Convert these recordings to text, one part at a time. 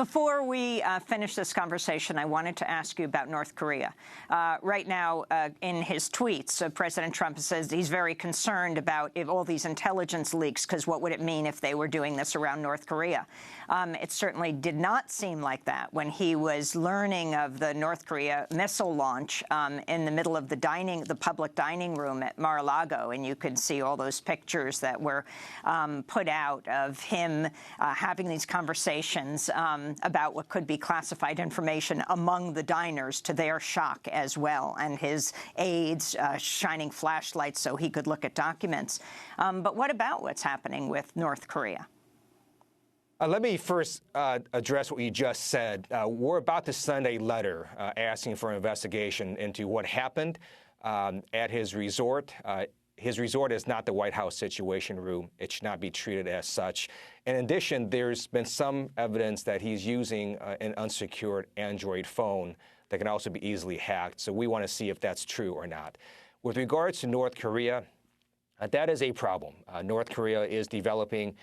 Before we finish this conversation, I wanted to ask you about North Korea. Right now, in his tweets, President Trump says he's very concerned about all these intelligence leaks, because what would it mean if they were doing this around North Korea? It certainly did not seem like that when he was learning of the North Korea missile launch in the middle of the public dining room at Mar-a-Lago, and you could see all those pictures that were put out of him having these conversations about what could be classified information among the diners, to their shock as well, and his aides shining flashlights so he could look at documents. But what about what's happening with North Korea? Let me first address what you just said. We're about to send a letter asking for an investigation into what happened at his resort. His resort is not the White House Situation Room. It should not be treated as such. In addition, there's been some evidence that he's using an unsecured Android phone that can also be easily hacked. So we want to see if that's true or not. With regards to North Korea, that is a problem. North Korea is developing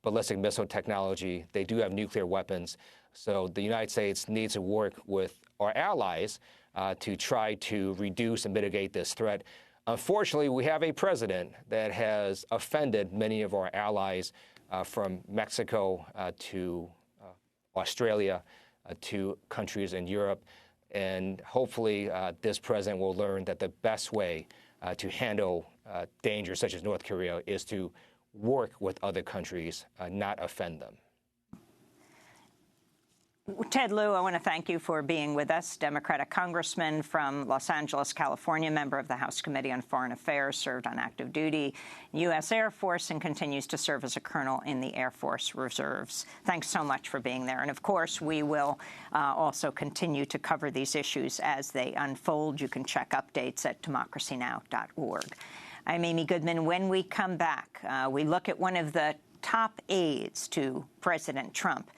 ballistic missile technology. They do have nuclear weapons. So the United States needs to work with our allies to try to reduce and mitigate this threat. Unfortunately, we have a president that has offended many of our allies from Mexico to Australia to countries in Europe. And hopefully this president will learn that the best way to handle dangers such as North Korea is to work with other countries, not offend them. Ted Lieu, I want to thank you for being with us. Democratic congressman from Los Angeles, California, member of the House Committee on Foreign Affairs, served on active duty, U.S. Air Force, and continues to serve as a colonel in the Air Force Reserves. Thanks so much for being there. And, of course, we will also continue to cover these issues as they unfold. You can check updates at democracynow.org. I'm Amy Goodman. When we come back, we look at one of the top aides to President Trump.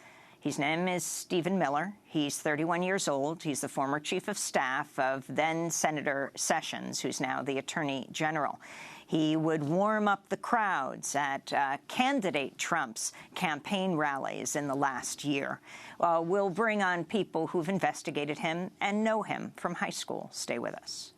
His name is Stephen Miller. He's 31 years old. He's the former chief of staff of then-Senator Sessions, who's now the Attorney General. He would warm up the crowds at candidate Trump's campaign rallies in the last year. We'll bring on people who've investigated him and know him from high school. Stay with us.